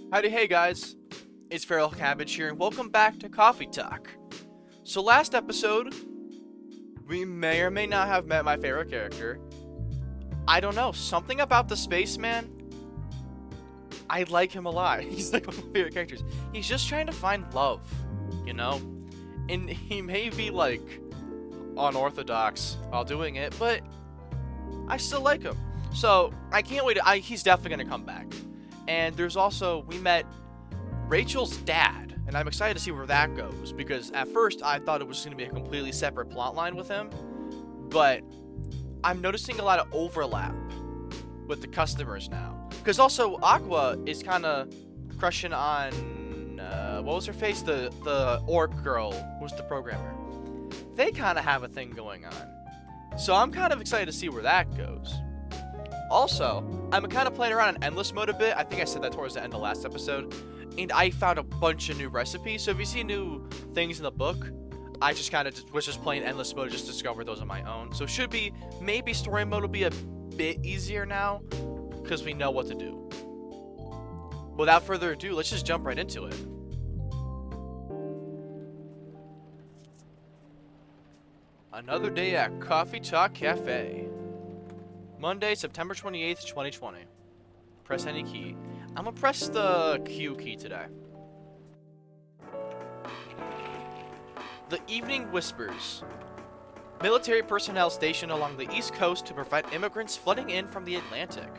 Howdy, hey guys, it's Feral Cabbage here, and welcome back to Coffee Talk. So last episode, we may or may not have met my favorite character. I don't know, something about the spaceman, I like him a lot. He's like one of my favorite characters. He's just trying to find love, you know? And he may be like unorthodox while doing it, but I still like him. So I can't wait, he's definitely gonna come back. And there's also, we met Rachel's dad, and I'm excited to see where that goes, because at first I thought it was going to be a completely separate plotline with him, but I'm noticing a lot of overlap with the customers now. Because also, Aqua is kind of crushing on, what was her face? The orc girl, who's the programmer. They kind of have a thing going on. So I'm kind of excited to see where that goes. Also, I'm kind of playing around in endless mode a bit. I think I said that towards the end of last episode. And I found a bunch of new recipes. So if you see new things in the book, I just kind of was just playing endless mode to just discover those on my own. So it should be, maybe story mode will be a bit easier now, because we know what to do. Without further ado, let's just jump right into it. Another day at Coffee Talk Cafe. Monday, September 28th, 2020. Press any key. I'm gonna press the Q key today. The Evening Whispers. Military personnel stationed along the East Coast to prevent immigrants flooding in from the Atlantic.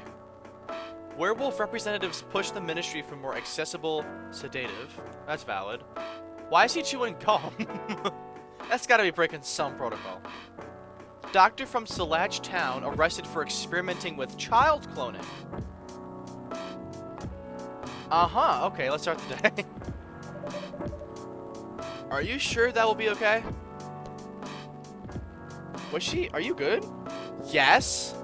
Werewolf representatives push the ministry for more accessible sedative. That's valid. Why is he chewing gum? That's gotta be breaking some protocol. Doctor from Salaj Town arrested for experimenting with child cloning. Okay, let's start the day. Are you sure that will be okay? Are you good? Yes?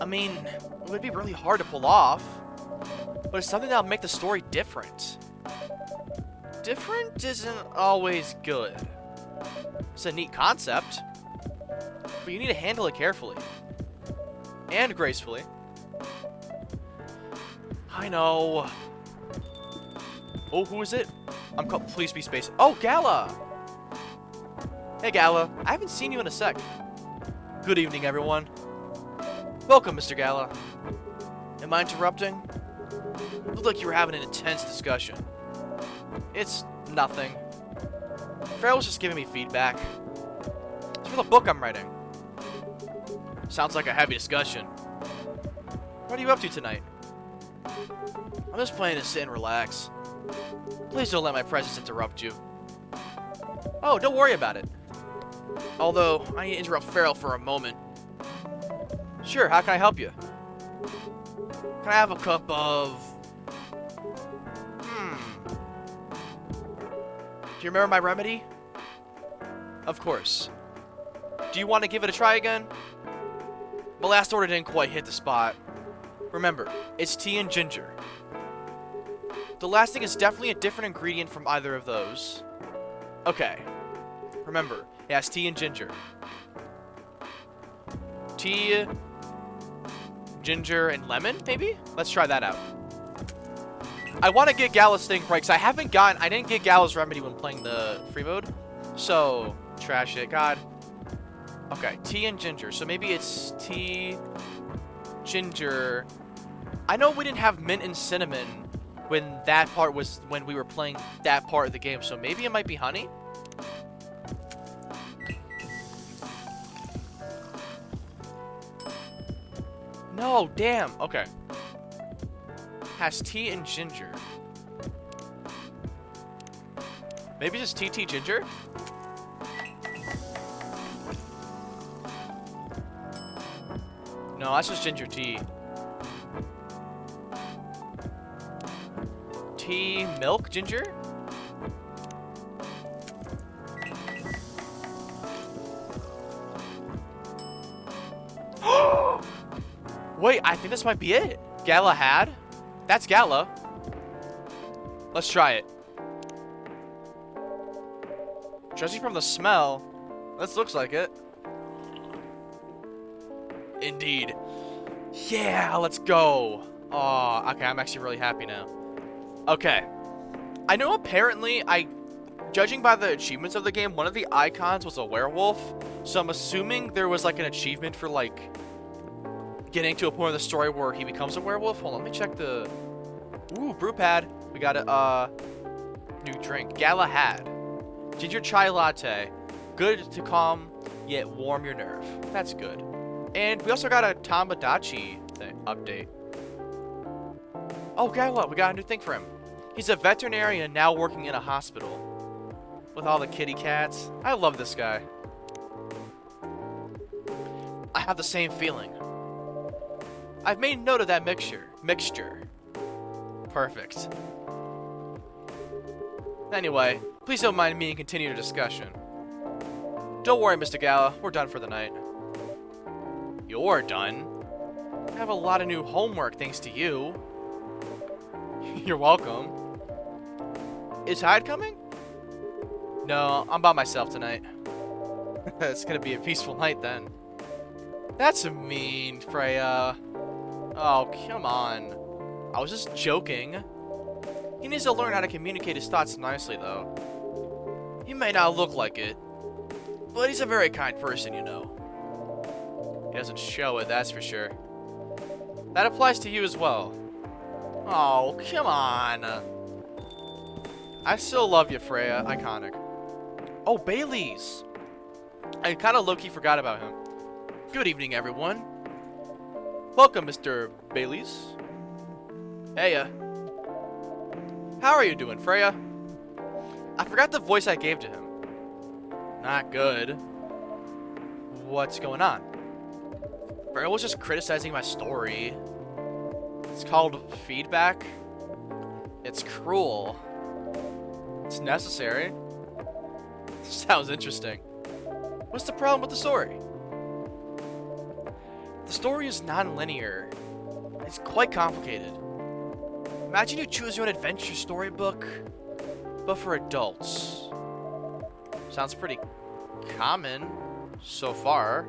I mean, it would be really hard to pull off, but it's something that'll make the story different. Different isn't always good. It's a neat concept, but you need to handle it carefully. And gracefully. I know. Oh, who is it? I'm called Please Be Space. Oh, Gala! Hey, Gala. I haven't seen you in a sec. Good evening, everyone. Welcome, Mr. Gala. Am I interrupting? Looked like you were having an intense discussion. It's nothing. Farrell was just giving me feedback. It's for the book I'm writing. Sounds like a heavy discussion. What are you up to tonight? I'm just planning to sit and relax. Please don't let my presence interrupt you. Oh, don't worry about it. Although, I need to interrupt Farrell for a moment. Sure, how can I help you? Can I have a cup of... Do you remember my remedy? Of course. Do you want to give it a try again? My last order didn't quite hit the spot. Remember, it's tea and ginger. The last thing is definitely a different ingredient from either of those. Okay. Remember, it has tea and ginger. Tea, ginger, and lemon, maybe? Let's try that out. I want to get Gala's thing right, because I didn't get Gala's remedy when playing the free mode. So, trash it, God. Okay, tea and ginger. So maybe it's tea, ginger. I know we didn't have mint and cinnamon when we were playing that part of the game, so maybe it might be honey? No, damn. Okay. Has tea and ginger. Maybe just tea ginger? No, that's just ginger tea. Tea, milk, ginger? Wait, I think this might be it. Gala had? That's Gala. Let's try it. Judging from the smell, this looks like it. Indeed. Yeah, let's go. Oh, okay, I'm actually really happy now. Okay. I know apparently, judging by the achievements of the game, one of the icons was a werewolf. So I'm assuming there was like an achievement for like getting to a point of the story where he becomes a werewolf. Hold on, let me check the... Ooh, brew pad. We got a new drink. Galahad. Ginger chai latte. Good to calm, yet warm your nerve. That's good. And we also got a Tamagotchi update. Oh, guess what? We got a new thing for him. He's a veterinarian now working in a hospital. With all the kitty cats. I love this guy. I have the same feeling. I've made note of that mixture. Perfect. Anyway, please don't mind me and continue the discussion. Don't worry, Mr. Gala. We're done for the night. You're done? I have a lot of new homework thanks to you. You're welcome. Is Hyde coming? No, I'm by myself tonight. It's gonna be a peaceful night then. That's mean, Freya. Oh, come on. I was just joking. He needs to learn how to communicate his thoughts nicely, though. He may not look like it, but he's a very kind person, you know. He doesn't show it, that's for sure. That applies to you as well. Oh, come on. I still love you, Freya. Iconic. Oh, Bailey's. I kind of low-key forgot about him. Good evening, everyone. Welcome, Mr. Bailey's. Heya. How are you doing, Freya? I forgot the voice I gave to him. Not good. What's going on? Freya was just criticizing my story. It's called feedback. It's cruel. It's necessary. Sounds interesting. What's the problem with the story? The story is non-linear. It's quite complicated. Imagine you choose your own adventure storybook, but for adults. Sounds pretty common so far.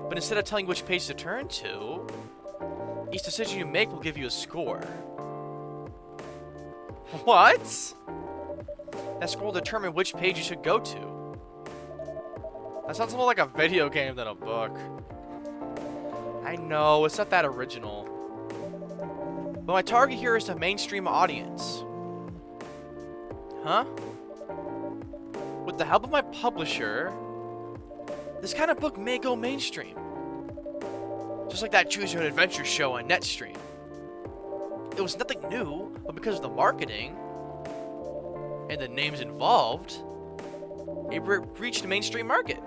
But instead of telling which page to turn to, each decision you make will give you a score. What? That score will determine which page you should go to. That sounds more like a video game than a book. I know, it's not that original. But my target here is a mainstream audience. Huh? With the help of my publisher, this kind of book may go mainstream. Just like that Choose Your Own Adventure show on Netstream. It was nothing new, but because of the marketing and the names involved, it reached the mainstream market.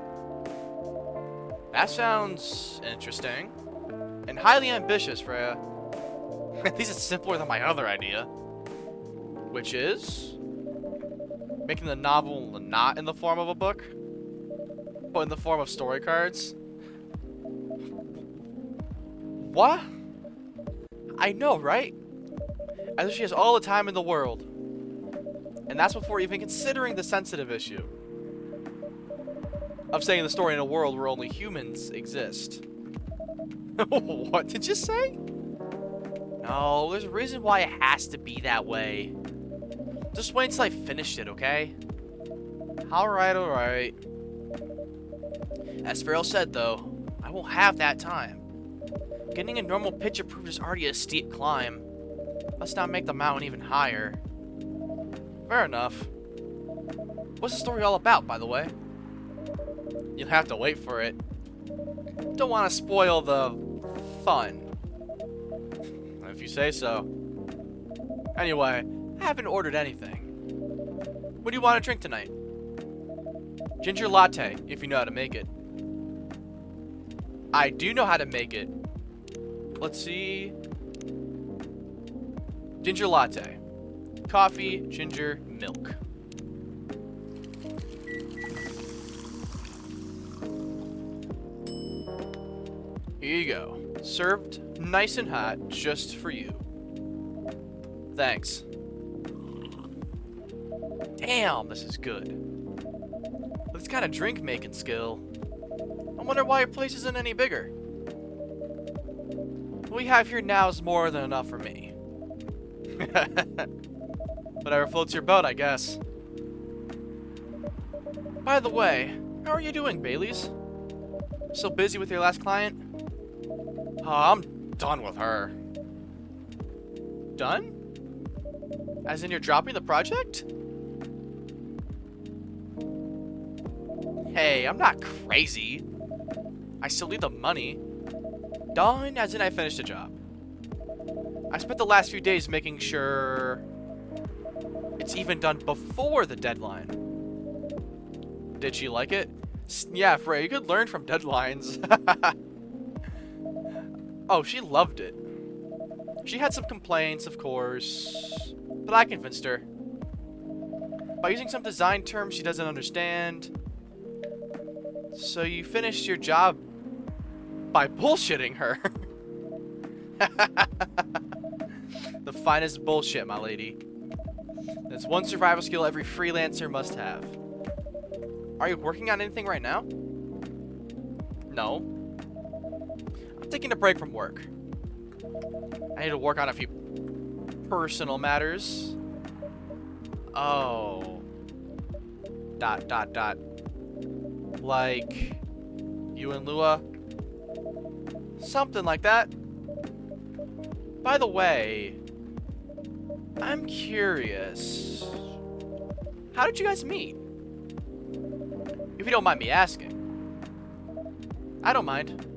That sounds interesting. And highly ambitious, Freya. At least it's simpler than my other idea. Which is... making the novel not in the form of a book, but in the form of story cards. What? I know, right? As if she has all the time in the world. And that's before even considering the sensitive issue of saying the story in a world where only humans exist. What did you say? No, there's a reason why it has to be that way. Just wait until I finished it, okay? Alright, alright. As Farrell said, though, I won't have that time. Getting a normal pitch approved is already a steep climb. Let's not make the mountain even higher. Fair enough. What's the story all about, by the way? You'll have to wait for it. Don't want to spoil the fun. If you say so. Anyway, I haven't ordered anything. What do you want to drink tonight? Ginger latte, if you know how to make it. I do know how to make it. Let's see. Ginger latte. Coffee, ginger, milk. Here you go. Served nice and hot, just for you. Thanks. Damn, this is good. This kind of drink making skill. I wonder why your place isn't any bigger. What we have here now is more than enough for me. Whatever floats your boat, I guess. By the way, how are you doing, Baileys? Still busy with your last client? Oh, I'm done with her. Done? As in you're dropping the project? Hey, I'm not crazy. I still need the money. Done as in I finished the job. I spent the last few days making sure it's even done before the deadline. Did she like it? Yeah, Frey, you could learn from deadlines. Oh, she loved it. She had some complaints, of course, but I convinced her. By using some design terms she doesn't understand. So you finished your job by bullshitting her. The finest bullshit, my lady. That's one survival skill every freelancer must have. Are you working on anything right now? No. I'm taking a break from work. I need to work on a few personal matters. Oh. ... Like you and Lua? Something like that. By the way, I'm curious. How did you guys meet? If you don't mind me asking. I don't mind.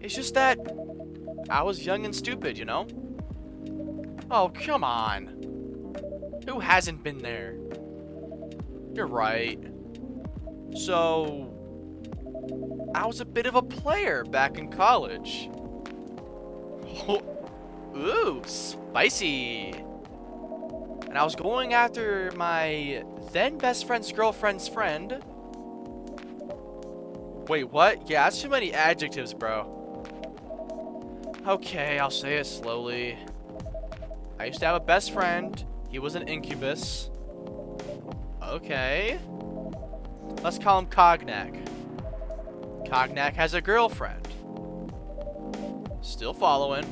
It's just that I was young and stupid, you know? Oh, come on. Who hasn't been there? You're right. So, I was a bit of a player back in college. Oh, ooh, spicy. And I was going after my then best friend's girlfriend's friend. Wait, what? Yeah, that's too many adjectives, bro. Okay, I'll say it slowly. I used to have a best friend. He was an incubus. Okay. Let's call him Cognac. Cognac has a girlfriend. Still following.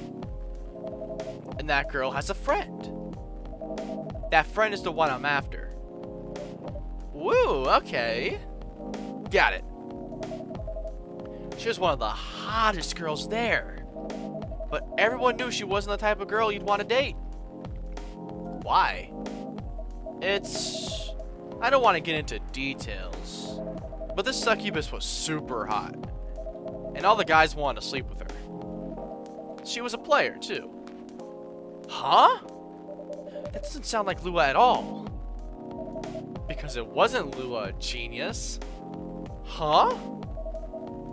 And that girl has a friend. That friend is the one I'm after. Woo, okay. Got it. She was one of the hottest girls there. But everyone knew she wasn't the type of girl you'd want to date. Why? I don't want to get into details. But this succubus was super hot. And all the guys wanted to sleep with her. She was a player, too. Huh? That doesn't sound like Lua at all. Because it wasn't Lua, genius. Huh?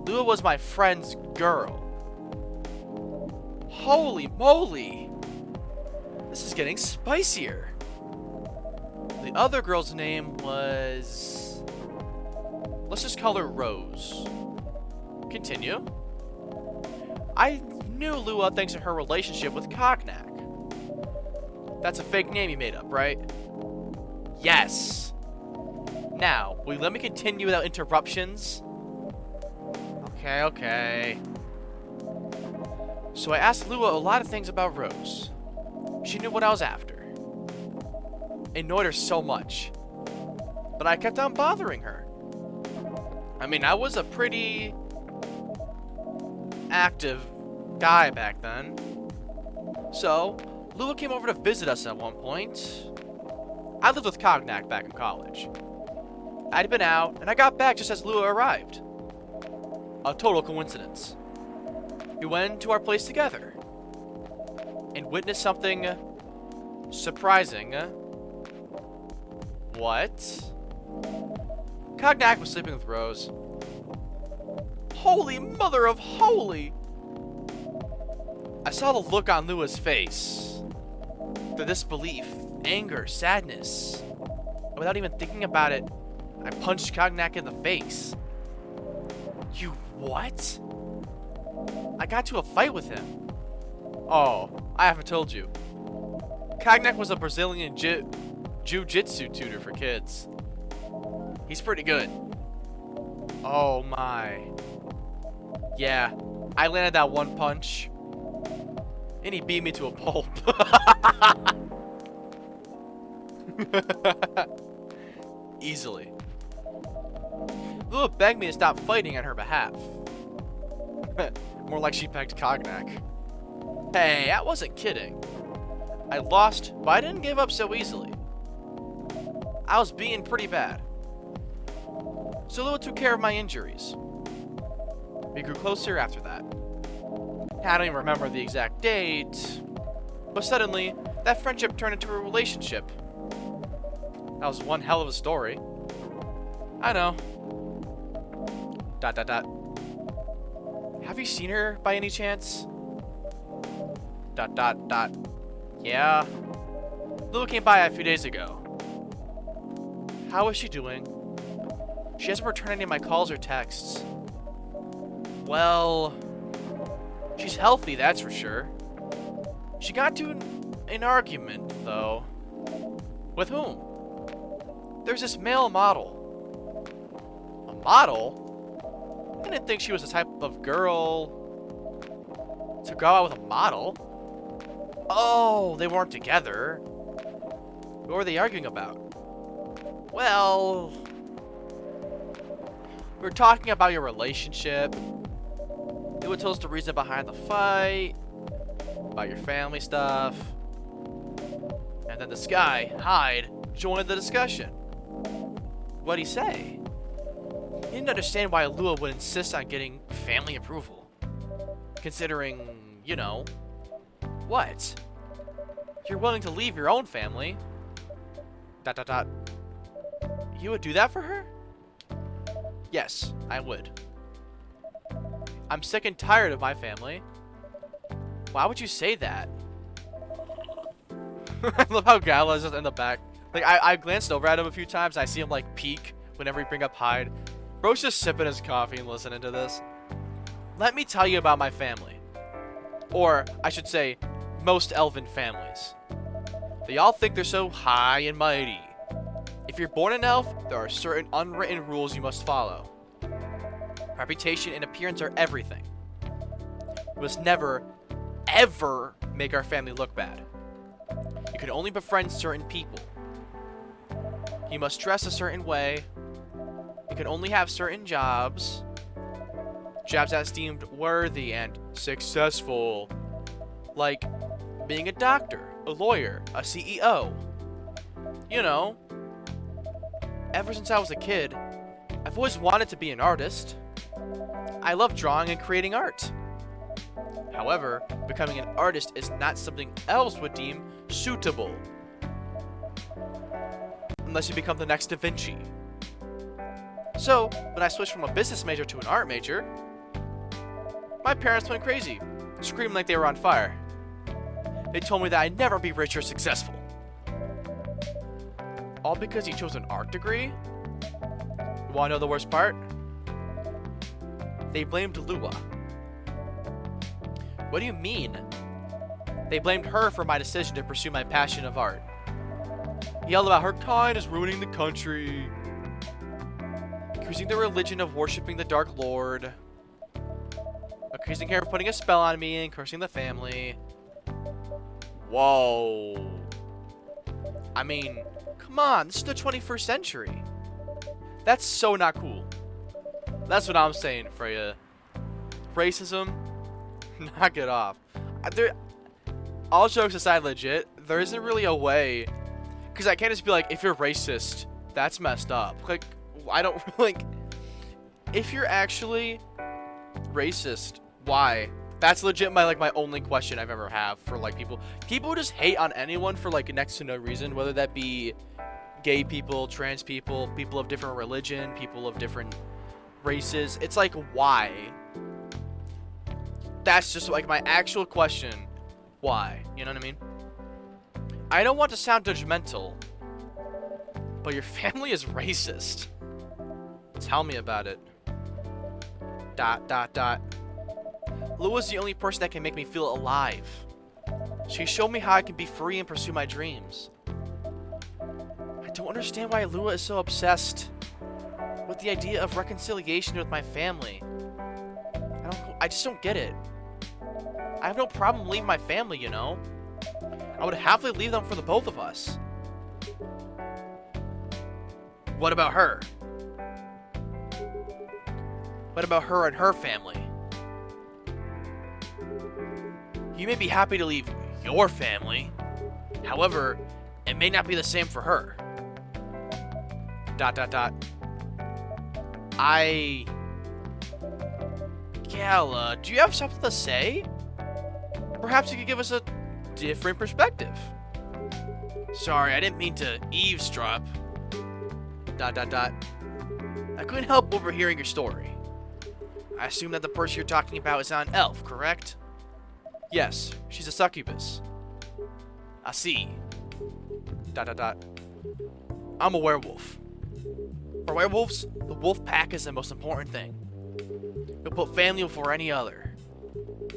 Lua was my friend's girl. Holy moly! This is getting spicier. The other girl's name was... Let's just call her Rose. Continue. I knew Lua thanks to her relationship with Cognac. That's a fake name you made up, right? Yes. Now, will you let me continue without interruptions? Okay. So I asked Lua a lot of things about Rose. She knew what I was after. Annoyed her so much. But I kept on bothering her. I mean, I was a pretty active guy back then. So, Lua came over to visit us at one point. I lived with Cognac back in college. I'd been out, and I got back just as Lua arrived. A total coincidence. We went to our place together and witnessed something surprising. What? Cognac was sleeping with Rose. Holy mother of holy! I saw the look on Lua's face. The disbelief, anger, sadness. And without even thinking about it, I punched Cognac in the face. You what? I got to a fight with him. Oh, I haven't told you. Cognac was a Brazilian jiu-jitsu tutor for kids. He's pretty good. Oh my. Yeah, I landed that one punch. And he beat me to a pulp. Easily. Lua begged me to stop fighting on her behalf. More like she begged Cognac. Hey, I wasn't kidding. I lost, but I didn't give up so easily. I was being pretty bad. So Lua took care of my injuries. We grew closer after that. I don't even remember the exact date, but suddenly, that friendship turned into a relationship. That was one hell of a story. I know. ... Have you seen her by any chance? ... Yeah. Lua came by a few days ago. How is she doing? She hasn't returned any of my calls or texts. Well, she's healthy, that's for sure. She got into an argument, though. With whom? There's this male model. A model? I didn't think she was the type of girl to go out with a model. Oh, they weren't together. What were they arguing about? Well, we were talking about your relationship. It would tell us the reason behind the fight, about your family stuff. And then this guy, Hyde, joined the discussion. What'd he say? He didn't understand why Lua would insist on getting family approval. Considering, you know, what? You're willing to leave your own family. ... You would do that for her? Yes, I would. I'm sick and tired of my family. Why would you say that? I love how Gala is just in the back. Like, I glanced over at him a few times, and I see him, like, peek whenever he bring up Hyde. Bro's just sipping his coffee and listening to this. Let me tell you about my family. Or, I should say, most elven families. They all think they're so high and mighty. If you're born an elf, there are certain unwritten rules you must follow. Reputation and appearance are everything. We must never, ever make our family look bad. You can only befriend certain people. You must dress a certain way. You can only have certain jobs. Jobs that's deemed worthy and successful. Like being a doctor, a lawyer, a CEO. You know. Ever since I was a kid, I've always wanted to be an artist. I love drawing and creating art. However, becoming an artist is not something else would deem suitable. Unless you become the next Da Vinci. So, when I switched from a business major to an art major, my parents went crazy, screaming like they were on fire. They told me that I'd never be rich or successful. All because you chose an art degree? You wanna know the worst part? They blamed Lua. What do you mean? They blamed her for my decision to pursue my passion of art. Yelled about her kind is ruining the country. Accusing the religion of worshipping the Dark Lord. Accusing her of putting a spell on me and cursing the family. Whoa. I mean, come on, this is the 21st century. That's so not cool. That's what I'm saying, Freya. Racism, knock it off. All jokes aside, legit, there isn't really a way. Because I can't just be like, if you're racist, that's messed up. Like, I don't, like, if you're actually racist, why? That's legit my only question I've ever have for, like, people. People just hate on anyone for, like, next to no reason, whether that be gay people, trans people, people of different religion, people of different races. It's like, why? That's just, like, my actual question. Why? You know what I mean? I don't want to sound judgmental, but your family is racist. Tell me about it. ... Lua's the only person that can make me feel alive. She showed me how I can be free and pursue my dreams. I don't understand why Lua is so obsessed with the idea of reconciliation with my family. I just don't get it. I have no problem leaving my family, you know? I would happily leave them for the both of us. What about her? What about her and her family? You may be happy to leave your family. However, it may not be the same for her. ... Gala, do you have something to say? Perhaps you could give us a different perspective. Sorry, I didn't mean to eavesdrop. ... I couldn't help overhearing your story. I assume that the person you're talking about is not an elf, correct? Yes, she's a succubus. I see. ... I'm a werewolf. For werewolves, the wolf pack is the most important thing. We'll put family before any other.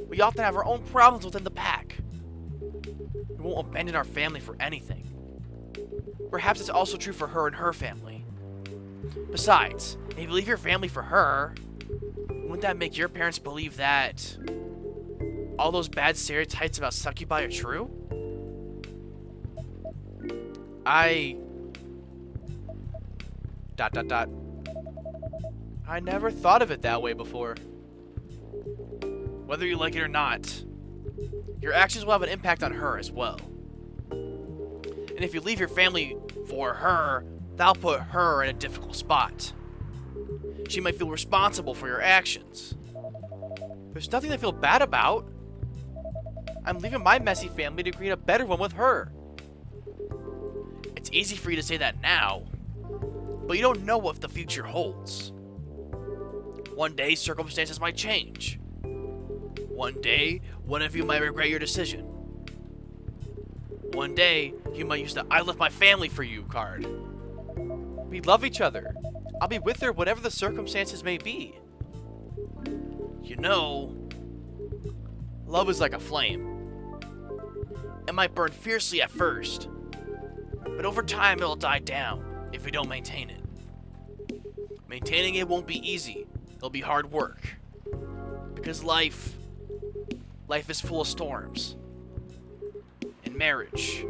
We often have our own problems within the pack. We won't abandon our family for anything. Perhaps it's also true for her and her family. Besides, if you leave your family for her, wouldn't that make your parents believe that all those bad stereotypes about succubi are true? I never thought of it that way before. Whether you like it or not, your actions will have an impact on her as well. And if you leave your family for her, that'll put her in a difficult spot. She might feel responsible for your actions. There's nothing to feel bad about. I'm leaving my messy family to create a better one with her. It's easy for you to say that now, but you don't know what the future holds. One day, circumstances might change. One day, one of you might regret your decision. One day, you might use the "I left my family for you" card. We love each other. I'll be with her whatever the circumstances may be. You know, love is like a flame. It might burn fiercely at first, but over time it'll die down if we don't maintain it. Maintaining it won't be easy. It'll be hard work. Because life is full of storms. In marriage,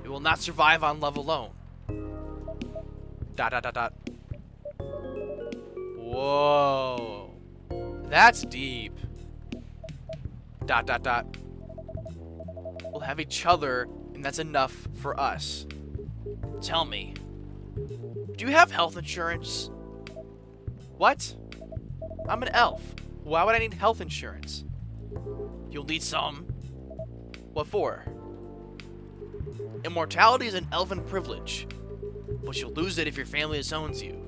it will not survive on love alone. ... Whoa. That's deep. ... We'll have each other, and that's enough for us. Tell me, do you have health insurance? What? I'm an elf. Why would I need health insurance? You'll need some. What for? Immortality is an elven privilege, but you'll lose it if your family disowns you.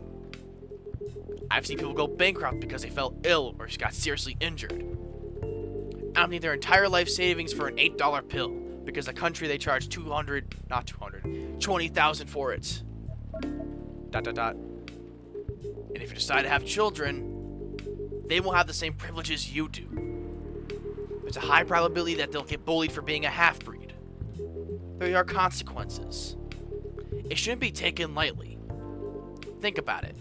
I've seen people go bankrupt because they fell ill or got seriously injured. I'll need their entire life savings for an $8 pill because the country they charge 20,000 for it. ... And if you decide to have children, they won't have the same privileges you do. There's a high probability that they'll get bullied for being a half-breed. There are consequences. It shouldn't be taken lightly. Think about it. ...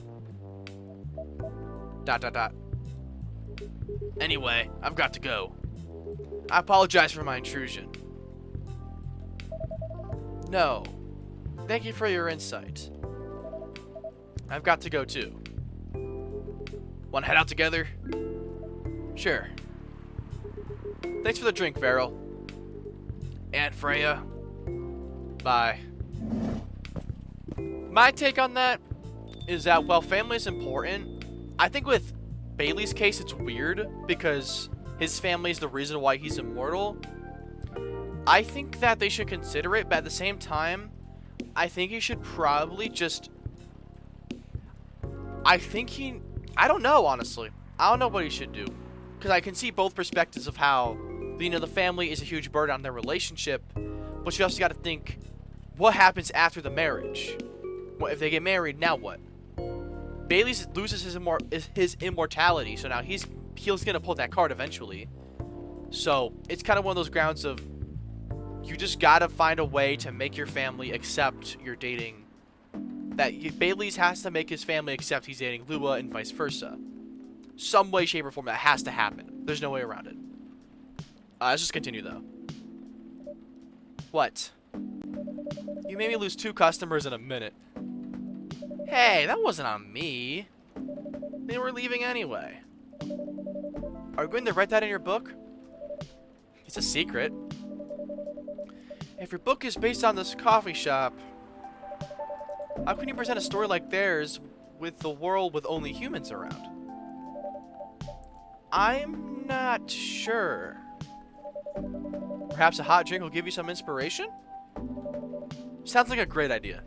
Anyway, I've got to go. I apologize for my intrusion. No. Thank you for your insight. I've got to go too. Want to head out together? Sure. Thanks for the drink, Farrell. Aunt Freya. Bye. My take on that is that while family is important, I think with Bailey's case it's weird because his family is the reason why he's immortal. I think that they should consider it, but at the same time, I think he should probably just... I don't know, honestly. I don't know what he should do. Because I can see both perspectives of how, the family is a huge burden on their relationship, but you also got to think, what happens after the marriage? What if they get married, now what? Bailey loses his immortality, so now he's going to pull that card eventually. So, it's kind of one of those grounds of, you just got to find a way to make your family accept you're dating. Bailey's has to make his family accept he's dating Lua and vice versa. Some way, shape, or form that has to happen. There's no way around it. Let's just continue, though. What? You made me lose 2 customers in a minute. Hey, that wasn't on me. They were leaving anyway. Are you going to write that in your book? It's a secret. If your book is based on this coffee shop, how can you present a story like theirs with the world with only humans around? I'm not sure. Perhaps a hot drink will give you some inspiration? Sounds like a great idea.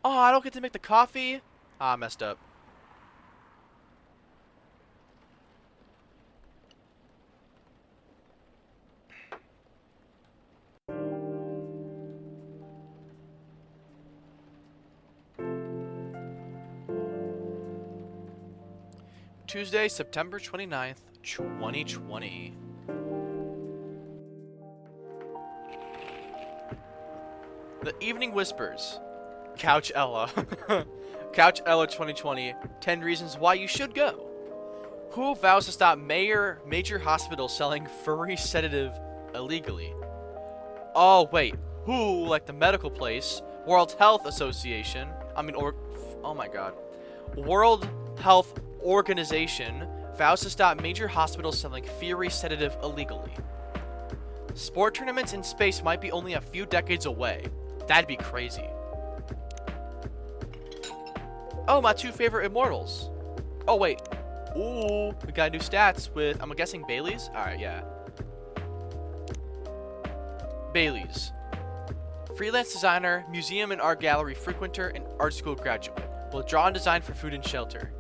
Oh, I don't get to make the coffee? Ah, messed up. Tuesday, September 29th, 2020. The Evening Whispers. Couch Ella. Couch Ella 2020. 10 reasons why you should go. Who vows to stop major hospitals selling furry sedative illegally? Oh, wait. Who, like the medical place, World Health Association, oh my god. World Health Organization vows to stop major hospitals selling furry sedative illegally. Sport tournaments in space might be only a few decades away. That'd be crazy. Oh, my two favorite immortals. Oh, wait. Ooh, we got new stats with, I'm guessing Bailey's? Alright, yeah. Bailey's. Freelance designer, museum and art gallery frequenter, and art school graduate. Will draw and design for food and shelter.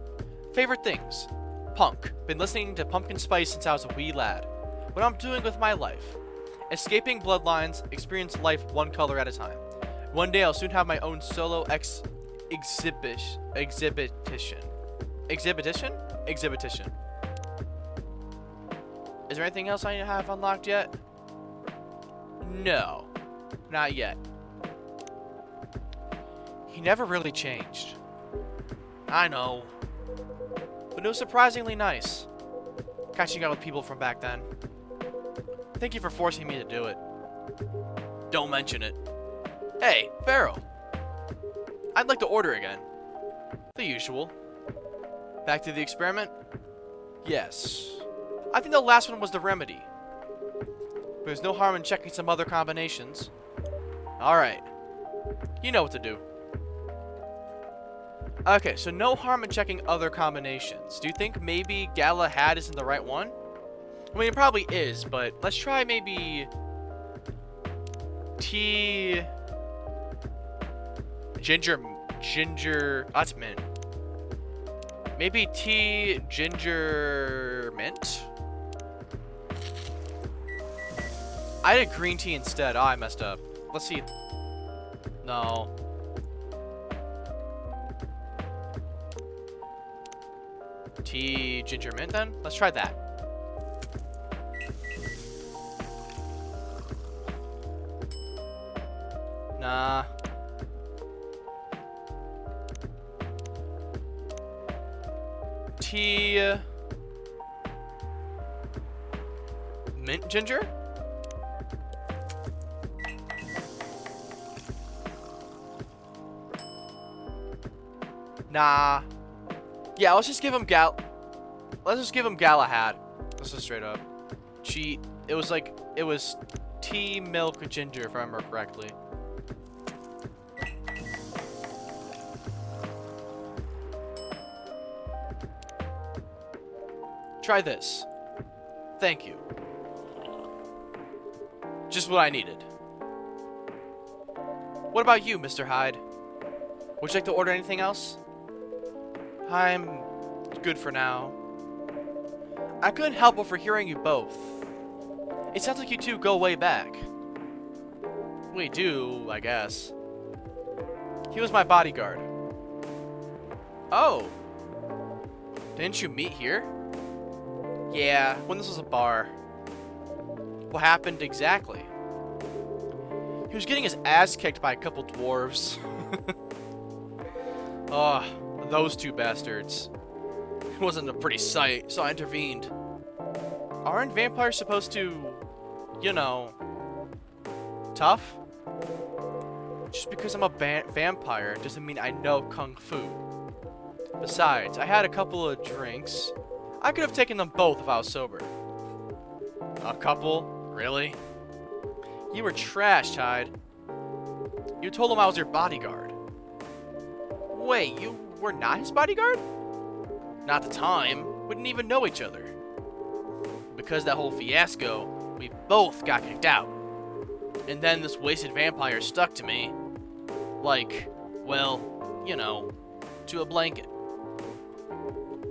Favorite things. Punk. Been listening to Pumpkin Spice since I was a wee lad. What I'm doing with my life. Escaping bloodlines, experience life one color at a time. One day I'll soon have my own solo exhibition. Exhibition? Exhibition. Is there anything else I have unlocked yet? No. Not yet. He never really changed. I know. But it was surprisingly nice. Catching up with people from back then. Thank you for forcing me to do it. Don't mention it. Hey, Pharaoh. I'd like to order again. The usual. Back to the experiment? Yes. I think the last one was the remedy. There's no harm in checking some other combinations. Alright. You know what to do. Okay, so no harm in checking other combinations. Do you think maybe Galahad isn't the right one? I mean, it probably is, but let's try maybe... Ginger... That's mint. Maybe ginger mint? I did green tea instead. Oh, I messed up. Let's see. No. Tea ginger mint then? Let's try that. Nah. Tea mint ginger? Nah. Yeah, let's just give him Galahad. Let's just straight up. Cheat. It was tea, milk, ginger, if I remember correctly. Try this. Thank you. Just what I needed. What about you, Mr. Hyde? Would you like to order anything else? I'm good for now. I couldn't help overhearing you both. It sounds like you two go way back. We do, I guess. He was my bodyguard. Oh. Didn't you meet here? Yeah, when this was a bar. What happened exactly? He was getting his ass kicked by a couple dwarves. Oh, those two bastards. It wasn't a pretty sight, so I intervened. Aren't vampires supposed to, you know, tough? Just because I'm a vampire doesn't mean I know kung fu. Besides, I had a couple of drinks. I could have taken them both if I was sober. A couple? Really? You were trash, Hyde. You told him I was your bodyguard. Wait, you were not his bodyguard? Not at the time. We didn't even know each other. Because of that whole fiasco, we both got kicked out. And then this wasted vampire stuck to me. Like, well, you know, to a blanket.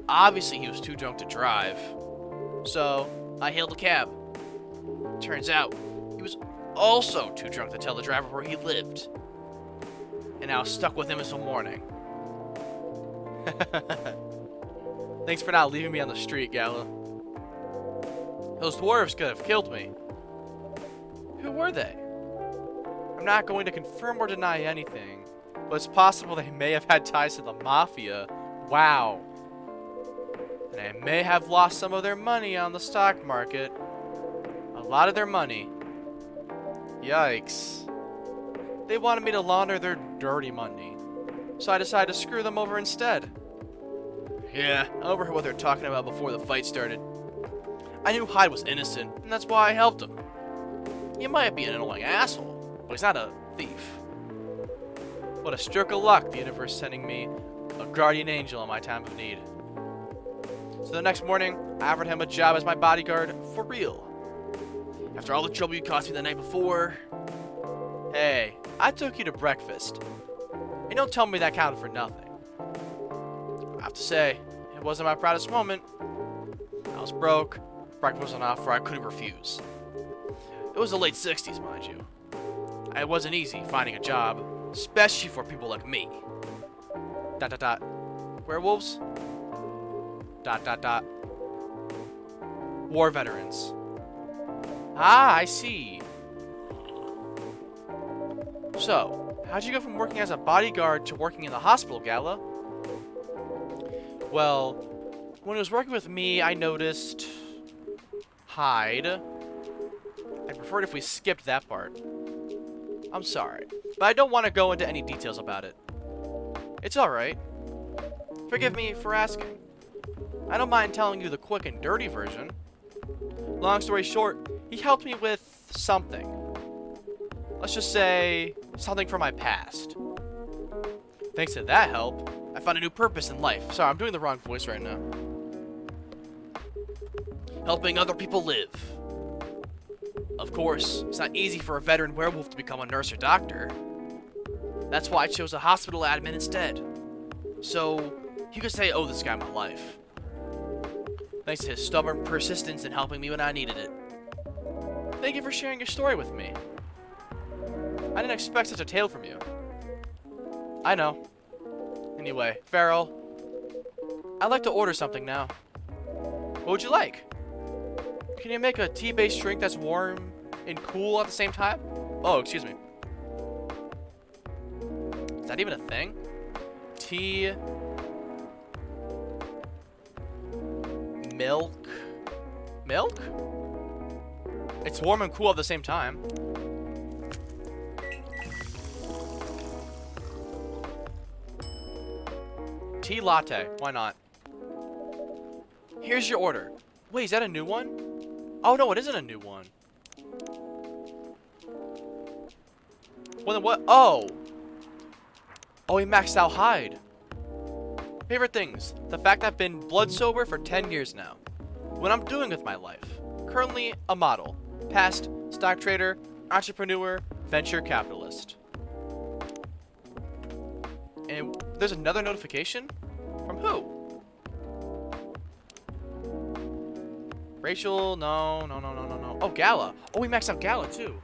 Obviously, he was too drunk to drive. So, I hailed a cab. Turns out, he was also too drunk to tell the driver where he lived. And I was stuck with him until morning. Thanks for not leaving me on the street, Gala. Those dwarves could have killed me. Who were they? I'm not going to confirm or deny anything, but it's possible they may have had ties to the Mafia. Wow. And they may have lost some of their money on the stock market. A lot of their money. Yikes. They wanted me to launder their dirty money, so I decided to screw them over instead. Yeah, I overheard what they were talking about before the fight started. I knew Hyde was innocent, and that's why I helped him. He might be an annoying asshole, but he's not a thief. What a stroke of luck, the universe sending me a guardian angel in my time of need. So the next morning, I offered him a job as my bodyguard for real. After all the trouble you caused me the night before... Hey, I took you to breakfast. And don't tell me that counted for nothing. I have to say, it wasn't my proudest moment. I was broke, breakfast was an offer I couldn't refuse. It was the late 60s, mind you. It wasn't easy finding a job, especially for people like me. ... Werewolves? ... War veterans. Ah, I see. So, how'd you go from working as a bodyguard to working in the hospital, Gala? Well, when he was working with me, I noticed... Hyde. I'd prefer it if we skipped that part. I'm sorry, but I don't want to go into any details about it. It's alright. Forgive me for asking. I don't mind telling you the quick and dirty version. Long story short, he helped me with something. Let's just say, something from my past. Thanks to that help, I found a new purpose in life. Sorry, I'm doing the wrong voice right now. Helping other people live. Of course, it's not easy for a veteran werewolf to become a nurse or doctor. That's why I chose a hospital admin instead. So, you could say I owe this guy my life. Thanks to his stubborn persistence in helping me when I needed it. Thank you for sharing your story with me. I didn't expect such a tale from you. I know. Anyway, Farrell, I'd like to order something now. What would you like? Can you make a tea-based drink that's warm and cool at the same time? Oh, excuse me. Is that even a thing? Tea... Milk? Milk? It's warm and cool at the same time. Tea latte. Why not? Here's your order. Wait, is that a new one? Oh, no, it isn't a new one. Well, then what? Oh. Oh, he maxed out Hyde. Favorite things. The fact I've been blood sober for 10 years now. What I'm doing with my life. Currently, a model. Past, stock trader, entrepreneur, venture capitalist. And there's another notification? From who? Rachel, no. Oh, Gala. Oh, we maxed out Gala, too.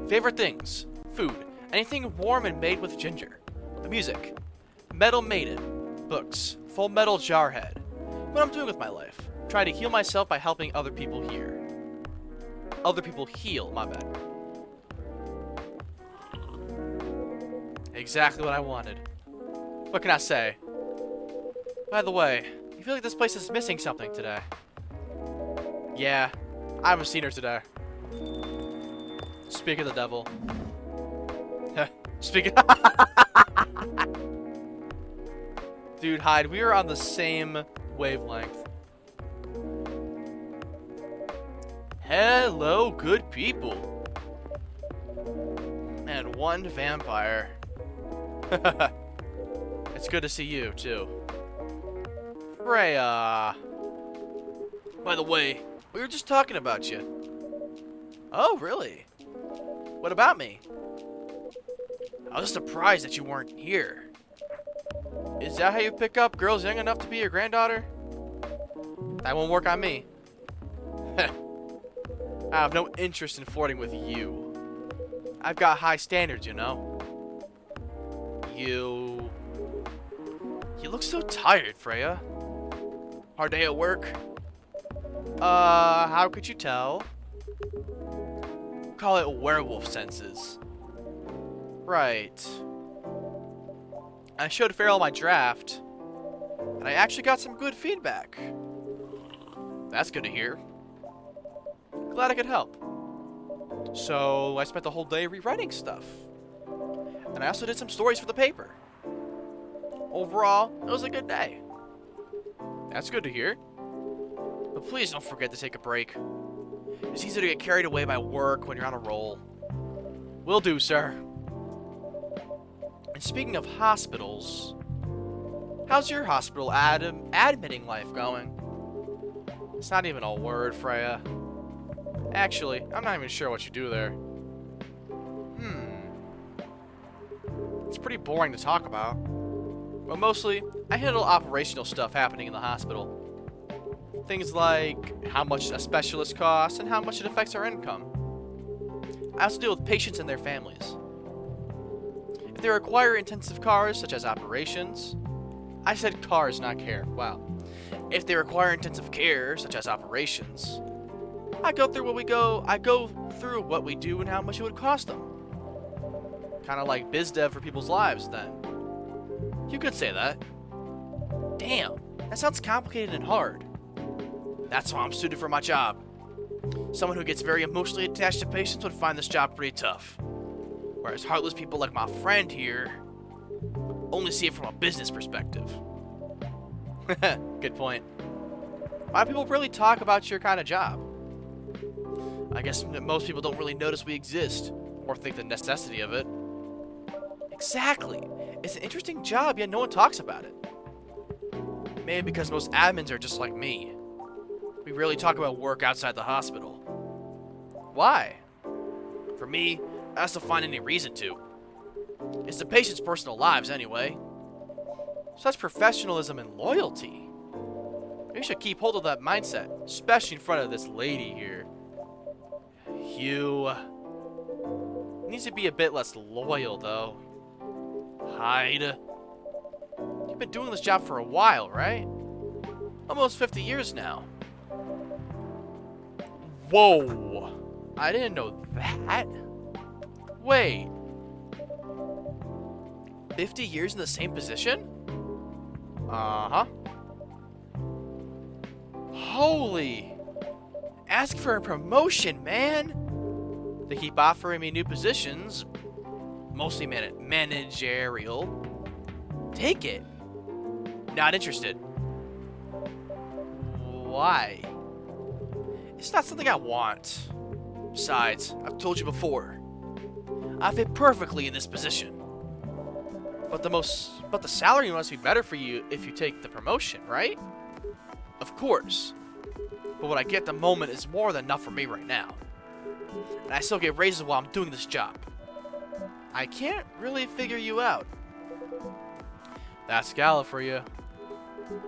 Favorite things. Food. Anything warm and made with ginger. Music. Metal Maiden. Books. Full Metal Jarhead. What I'm doing with my life. Trying to heal myself by helping other people here. Other people heal, my bad. Exactly what I wanted. What can I say? By the way, I feel like this place is missing something today. Yeah, I haven't seen her today. Speak of the devil. Speaking Dude, Hyde, we are on the same wavelength. Hello, good people. And one vampire. It's good to see you, too. Freya. By the way, we were just talking about you. Oh, really? What about me? I was surprised that you weren't here. Is that how you pick up girls young enough to be your granddaughter? That won't work on me. I have no interest in flirting with you. I've got high standards, you know. You look so tired, Freya. Hard day at work? How could you tell? Call it werewolf senses. Right. I showed Farrell my draft, and I actually got some good feedback. That's good to hear. Glad I could help. So, I spent the whole day rewriting stuff. And I also did some stories for the paper. Overall, it was a good day. That's good to hear. But please don't forget to take a break. It's easy to get carried away by work when you're on a roll. Will do, sir. And speaking of hospitals, how's your hospital admitting life going? It's not even a word, Freya. Actually, I'm not even sure what you do there. It's pretty boring to talk about. But mostly, I handle operational stuff happening in the hospital. Things like how much a specialist costs and how much it affects our income. I also deal with patients and their families. If they require intensive cars, such as operations... I said cars, not care. Wow. If they require intensive care, such as operations... I go through what we do and how much it would cost them. Kind of like biz dev for people's lives, then. You could say that. Damn, that sounds complicated and hard. That's why I'm suited for my job. Someone who gets very emotionally attached to patients would find this job pretty tough. Whereas heartless people like my friend here only see it from a business perspective. Good point. Why do people really talk about your kind of job? I guess most people don't really notice we exist, or think the necessity of it. Exactly. It's an interesting job, yet no one talks about it. Maybe because most admins are just like me. We rarely talk about work outside the hospital. Why? For me, I have to find any reason to. It's the patient's personal lives, anyway. Such professionalism and loyalty. You should keep hold of that mindset, especially in front of this lady here. You needs to be a bit less loyal, though. Hyde. You've been doing this job for a while, right? Almost 50 years now. Whoa! I didn't know that. Wait. 50 years in the same position? Uh-huh. Holy! Ask for a promotion, man! They keep offering me new positions, mostly managerial. Take it. Not interested. Why? It's not something I want. Besides, I've told you before, I fit perfectly in this position. But the salary must be better for you if you take the promotion, right? Of course. But what I get at the moment is more than enough for me right now. And I still get raises while I'm doing this job. I can't really figure you out. That's Gala for you.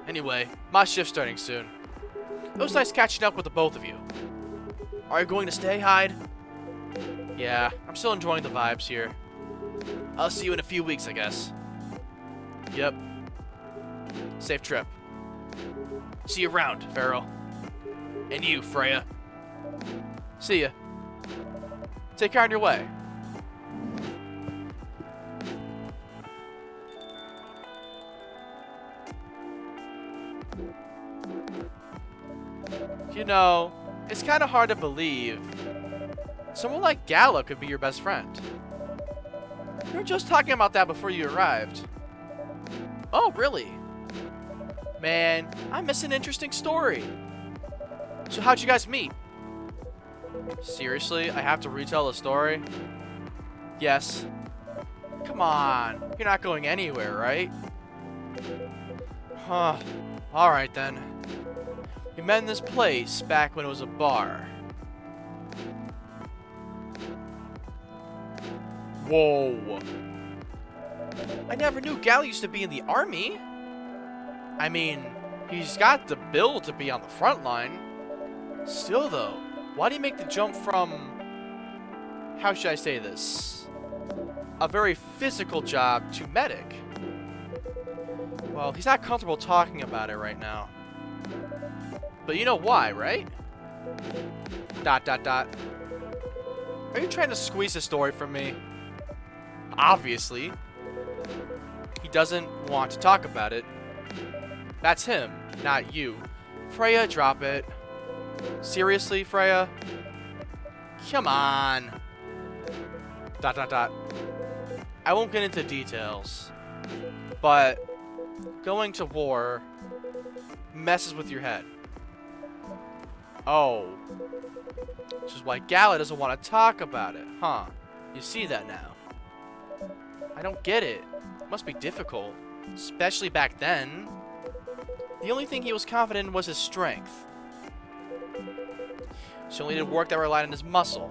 Anyway, my shift's starting soon. It was nice catching up with the both of you. Are you going to stay, Hyde? Yeah, I'm still enjoying the vibes here. I'll see you in a few weeks, I guess. Yep. Safe trip. See you around, Farrell. And you, Freya. See ya. Take care on your way. You know, it's kind of hard to believe someone like Gala could be your best friend. We were just talking about that before you arrived. Oh, really? Man, I missed an interesting story. So how'd you guys meet? Seriously? I have to retell the story? Yes. Come on. You're not going anywhere, right? Huh. Alright then. We met in this place back when it was a bar. Whoa. I never knew Gal used to be in the army. I mean, he's got the build to be on the front line. Still though, why do you make the jump from... how should I say this? A very physical job to medic? Well, he's not comfortable talking about it right now. But you know why, right? ... Are you trying to squeeze the story from me? Obviously. He doesn't want to talk about it. That's him, not you. Freya, drop it. Seriously, Freya? Come on. ... I won't get into details. But going to war messes with your head. Oh. Which is why Gala doesn't want to talk about it, huh? You see that now. I don't get it. It must be difficult. Especially back then. The only thing he was confident in was his strength. So he only did work that relied on his muscle.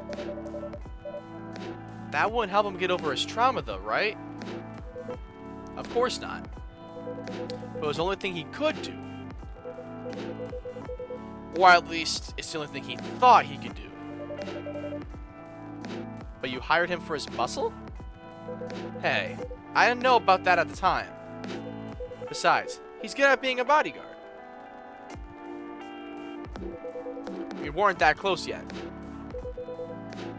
That wouldn't help him get over his trauma though, right? Of course not. But it was the only thing he could do. Or at least, it's the only thing he thought he could do. But you hired him for his muscle? Hey, I didn't know about that at the time. Besides, he's good at being a bodyguard. We weren't that close yet.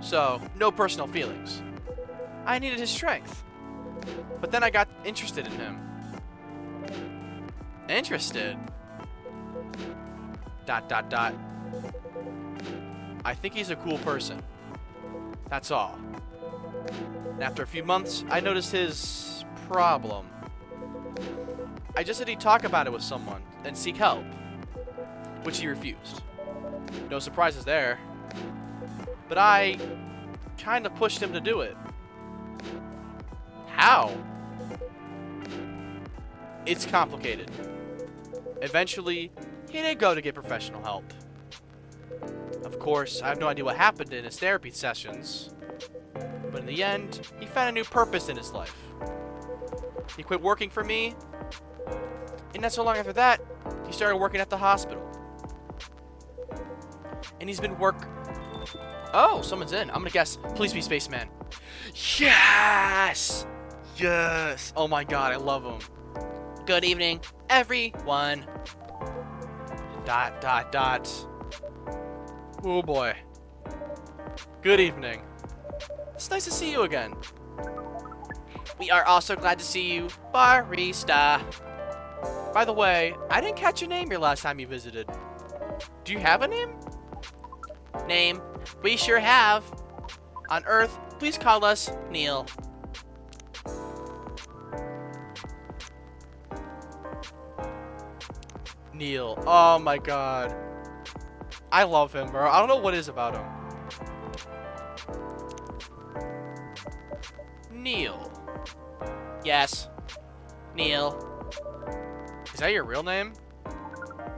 So, no personal feelings. I needed his strength. But then I got interested in him. Interested? ... I think he's a cool person. That's all. And after a few months, I noticed his problem. I just said he'd talk about it with someone and seek help, which he refused. No surprises there. But I kind of pushed him to do it. How? It's complicated. Eventually, he did go to get professional help. Of course, I have no idea what happened in his therapy sessions. But in the end, he found a new purpose in his life. He quit working for me. And not so long after that, he started working at the hospital. And he's been Oh, someone's in. I'm gonna guess. Please be Spaceman. Yes! Yes! Oh my god, I love him. Good evening, everyone. ... Oh boy. Good evening. It's nice to see you again. We are also glad to see you, barista. By the way, I didn't catch your name your last time you visited. Do you have a name? Name? We sure have. On Earth, please call us Neil. Neil. Oh my god. I love him, bro. I don't know what it is about him. Neil. Yes. Neil. Is that your real name?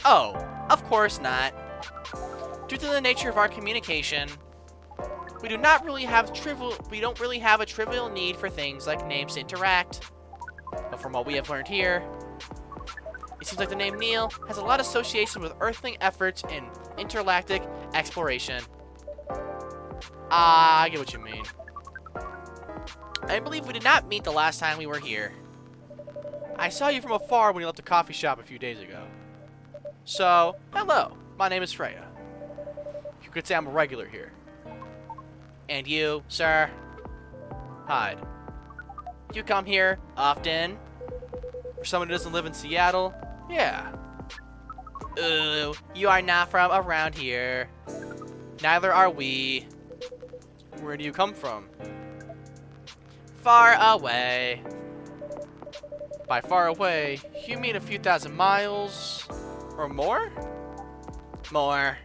Oh, of course not. Due to the nature of our communication, we don't really have a trivial need for things like names to interact. But from what we have learned here, it seems like the name Neil has a lot of association with Earthling efforts in intergalactic exploration. I get what you mean. I believe we did not meet the last time we were here. I saw you from afar when you left the coffee shop a few days ago. So, hello, my name is Freya. You could say I'm a regular here. And you, sir? Hide. You come here often? For someone who doesn't live in Seattle? Yeah. Ooh, you are not from around here. Neither are we. Where do you come from? Far away. By far away, you mean a few thousand miles? Or more? More.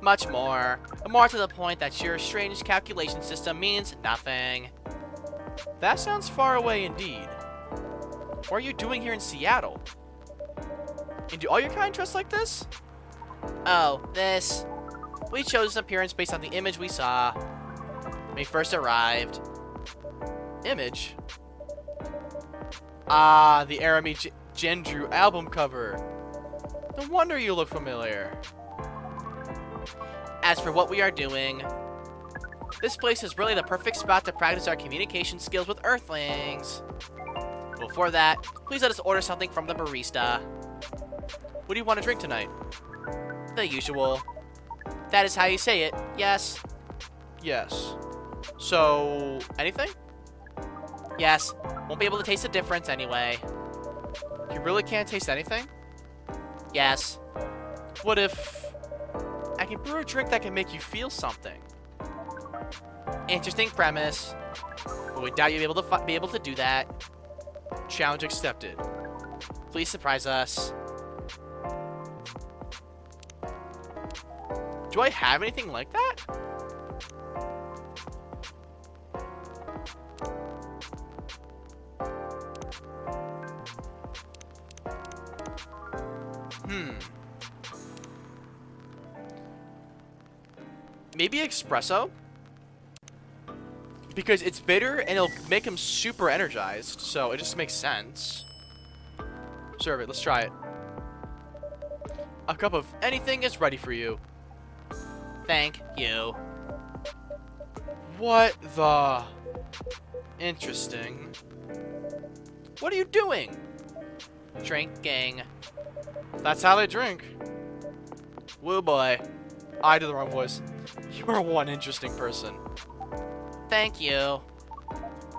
Much more. More to the point that your strange calculation system means nothing. That sounds far away indeed. What are you doing here in Seattle? And do all your kind dress like this? Oh, this. We chose this appearance based on the image we saw when we first arrived. Image? Ah, the Arami Gendru album cover. No wonder you look familiar. As for what we are doing, this place is really the perfect spot to practice our communication skills with Earthlings. Before that, please let us order something from the barista. What do you want to drink tonight? The usual. That is how you say it, yes? Yes. So, anything? Yes. Won't be able to taste the difference anyway. You really can't taste anything? Yes. What if I can brew a drink that can make you feel something? Interesting premise. But we doubt you'll be able to do that. Challenge accepted. Please surprise us. Do I have anything like that? Maybe espresso? Because it's bitter and it'll make him super energized, so it just makes sense. Serve it, let's try it. A cup of anything is ready for you. Thank you. What the? Interesting. What are you doing? Drinking. That's how they drink. Woo boy. I did the wrong voice. You are one interesting person. Thank you.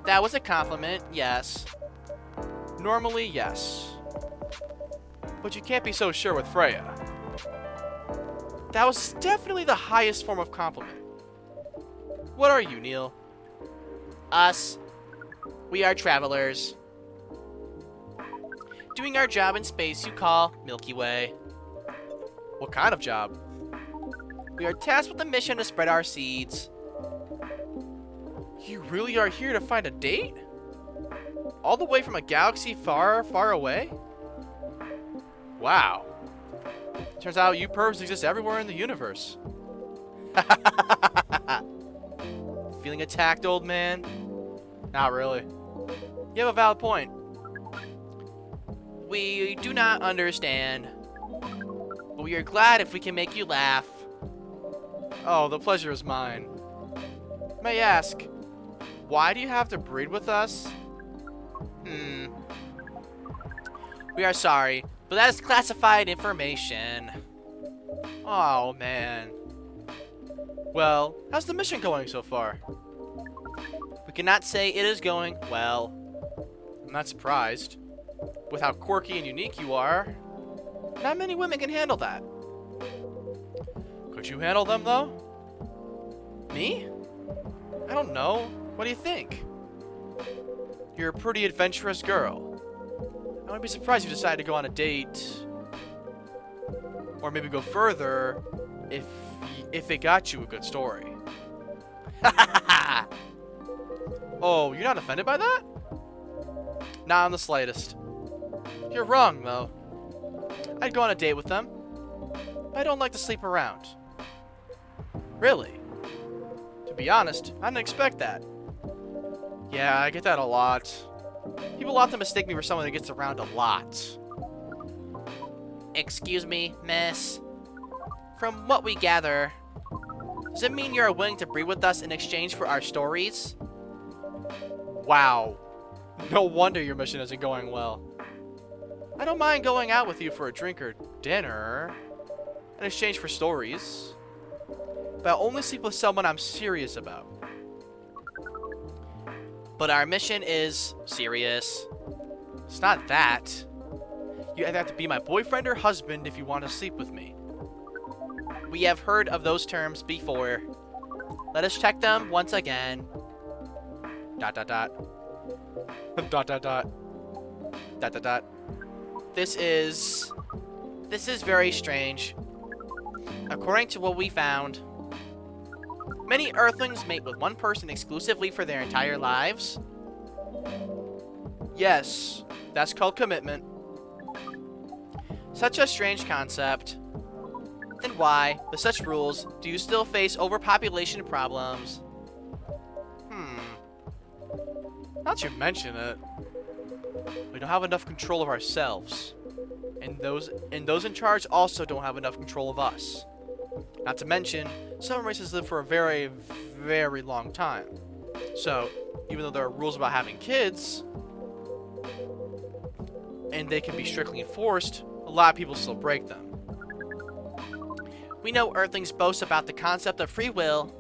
That was a compliment, yes. Normally, yes. But you can't be so sure with Freya. That was definitely the highest form of compliment. What are you, Neil? Us. We are travelers. Doing our job in space you call Milky Way. What kind of job? We are tasked with the mission to spread our seeds. You really are here to find a date? All the way from a galaxy far, far away? Wow. Turns out you pervs exist everywhere in the universe. Feeling attacked, old man? Not really. You have a valid point. We do not understand. But we are glad if we can make you laugh. Oh, the pleasure is mine. May I ask, why do you have to breed with us? We are sorry, but that is classified information. Oh, man. Well, how's the mission going so far? We cannot say it is going well. I'm not surprised. With how quirky and unique you are, not many women can handle that. Could you handle them, though? Me? I don't know. What do you think? You're a pretty adventurous girl. I wouldn't be surprised if you decided to go on a date. Or maybe go further if it got you a good story. Oh, you're not offended by that? Not in the slightest. You're wrong, though. I'd go on a date with them. But I don't like to sleep around. Really? To be honest, I didn't expect that. Yeah, I get that a lot. People often mistake me for someone who gets around a lot. Excuse me, miss. From what we gather, does it mean you're willing to breed with us in exchange for our stories? Wow. No wonder your mission isn't going well. I don't mind going out with you for a drink or dinner in exchange for stories. But I'll only sleep with someone I'm serious about. But our mission is serious. It's not that. You either have to be my boyfriend or husband if you want to sleep with me. We have heard of those terms before. Let us check them once again. Dot dot dot. Dot dot dot. Dot dot dot. This is very strange. According to what we found, many Earthlings mate with one person exclusively for their entire lives. Yes, that's called commitment. Such a strange concept. Then why, with such rules, do you still face overpopulation problems? Now that you mention it, we don't have enough control of ourselves. And those in charge also don't have enough control of us. Not to mention, some races live for a very, very long time. So, even though there are rules about having kids, and they can be strictly enforced, a lot of people still break them. We know Earthlings boast about the concept of free will,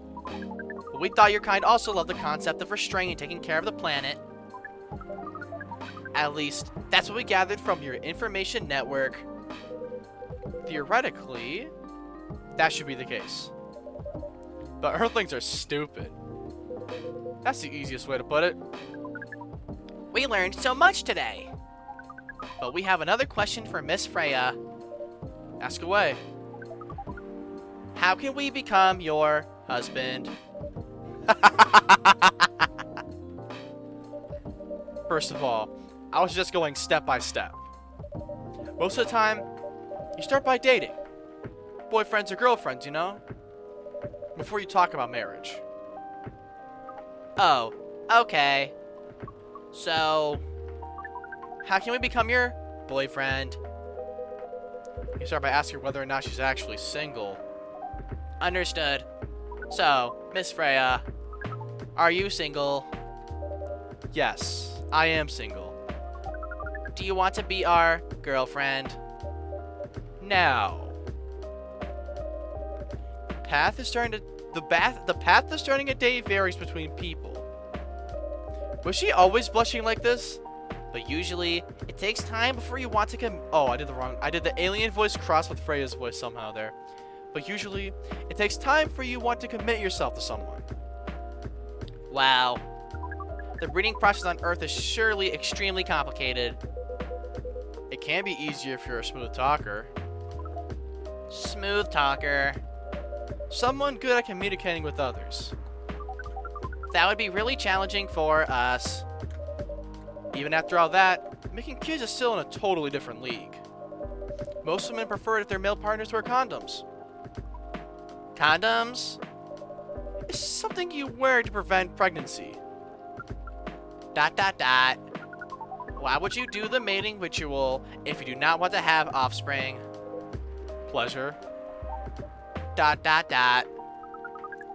but we thought your kind also loved the concept of restraining and taking care of the planet. At least, that's what we gathered from your information network. Theoretically, that should be the case. But Earthlings are stupid. That's the easiest way to put it. We learned so much today. But we have another question for Miss Freya. Ask away. How can we become your husband? First of all, I was just going step by step. Most of the time, you start by dating. Boyfriends or girlfriends, you know? Before you talk about marriage. Oh, okay. So, how can we become your boyfriend? You start by asking whether or not she's actually single. Understood. So, Miss Freya, are you single? Yes, I am single. Do you want to be our girlfriend? No. The path to starting a date varies between people. Was she always blushing like this? But usually, it takes time before you want to Oh, I did the alien voice crossed with Freya's voice somehow there. But usually, it takes time for you want to commit yourself to someone. Wow. The breeding process on Earth is surely extremely complicated. It can be easier if you're a smooth talker. Smooth talker. Someone good at communicating with others. That would be really challenging for us. Even after all that, making kids is still in a totally different league. Most women prefer it if their male partners wear condoms. Condoms is something you wear to prevent pregnancy. ... Why would you do the mating ritual if you do not want to have offspring? Pleasure. ...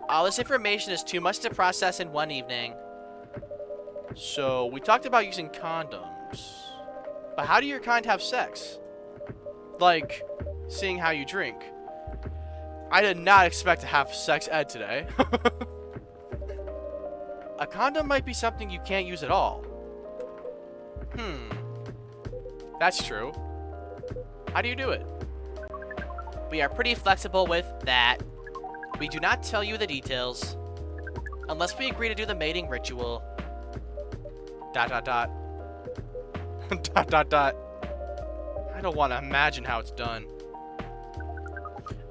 All this information is too much to process in one evening. So, we talked about using condoms. But how do your kind have sex? Like, seeing how you drink. I did not expect to have sex ed today. A condom might be something you can't use at all. That's true. How do you do it? We are pretty flexible with that. We do not tell you the details. Unless we agree to do the mating ritual. ... I don't want to imagine how it's done.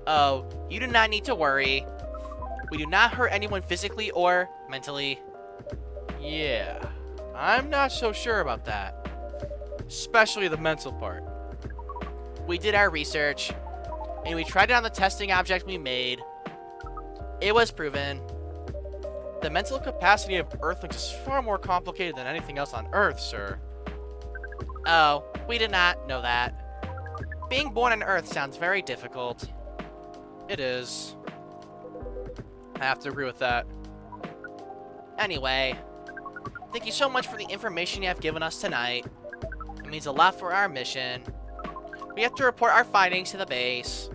Oh, you do not need to worry. We do not hurt anyone physically or mentally. Yeah, I'm not so sure about that. Especially the mental part. We did our research, and we tried it on the testing object we made. It was proven. The mental capacity of Earthlings is far more complicated than anything else on Earth, sir. Oh, we did not know that. Being born on Earth sounds very difficult. It is. I have to agree with that. Anyway, thank you so much for the information you have given us tonight. It means a lot for our mission. We have to report our findings to the base.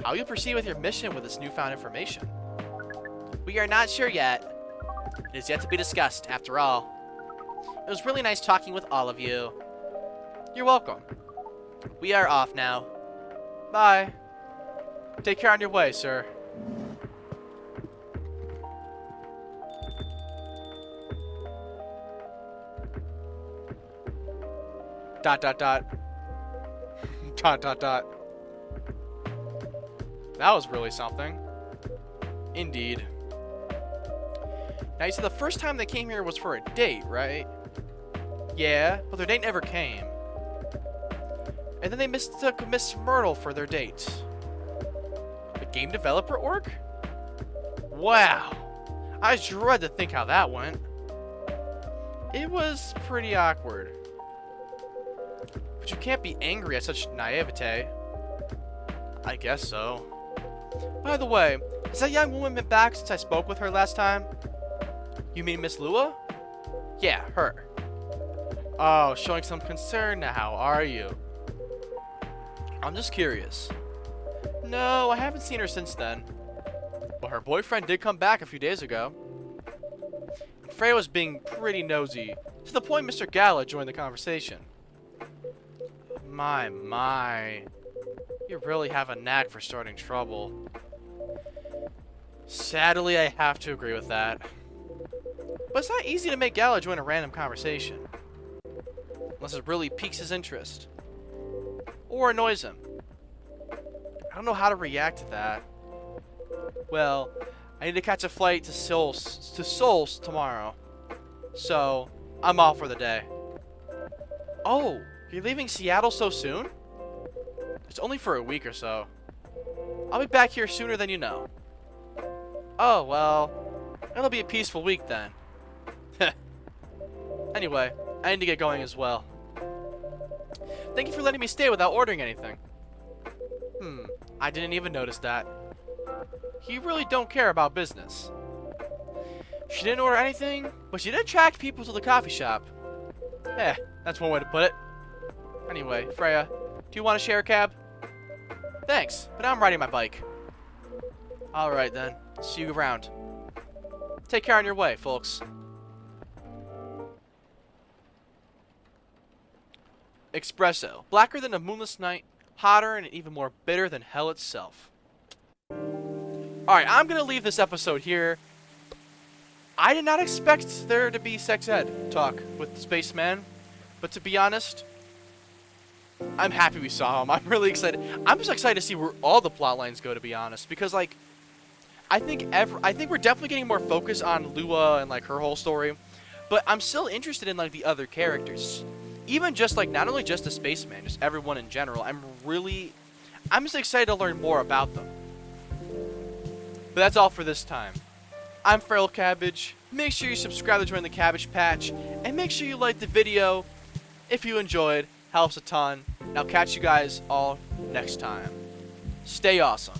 How will you proceed with your mission with this newfound information? We are not sure yet. It is yet to be discussed, after all. It was really nice talking with all of you. You're welcome. We are off now. Bye. Take care on your way, sir. Dot dot dot. Dot dot dot. That was really something. Indeed. Now you said the first time they came here was for a date, right? Yeah, but their date never came. And then they mistook Miss Myrtle for their date. The game developer org? Wow. I dread to think how that went. It was pretty awkward. But you can't be angry at such naivete. I guess so. By the way, has that young woman been back since I spoke with her last time? You mean Miss Lua? Yeah, her. Oh, showing some concern now, are you? I'm just curious. No, I haven't seen her since then. But her boyfriend did come back a few days ago. Freya was being pretty nosy, to the point Mr. Gala joined the conversation. My. You really have a knack for starting trouble. Sadly, I have to agree with that. But it's not easy to make Gala join a random conversation. Unless it really piques his interest. Or annoys him. I don't know how to react to that. Well, I need to catch a flight to Seoul tomorrow. So, I'm off for the day. Oh, you're leaving Seattle so soon? It's only for a week or so. I'll be back here sooner than you know. Oh, well, it'll be a peaceful week then. Anyway, I need to get going as well. Thank you for letting me stay without ordering anything. I didn't even notice that. You really don't care about business. She didn't order anything, but she did attract people to the coffee shop. Yeah, that's one way to put it. Anyway, Freya, do you want to share a cab? Thanks, but I'm riding my bike. Alright then, see you around. Take care on your way, folks. Espresso. Blacker than a moonless night, hotter and even more bitter than hell itself. Alright, I'm gonna leave this episode here. I did not expect there to be sex ed talk with the spaceman, but to be honest, I'm happy we saw him. I'm really excited. I'm just excited to see where all the plot lines go, to be honest, because like I think we're definitely getting more focus on Lua and like her whole story, but I'm still interested in like the other characters. Even just like not only just the spaceman, just everyone in general. I'm just excited to learn more about them. But that's all for this time. I'm Feral Cabbage. Make sure you subscribe to join the Cabbage Patch, and make sure you like the video if you enjoyed. Helps a ton. And I'll catch you guys all next time. Stay awesome.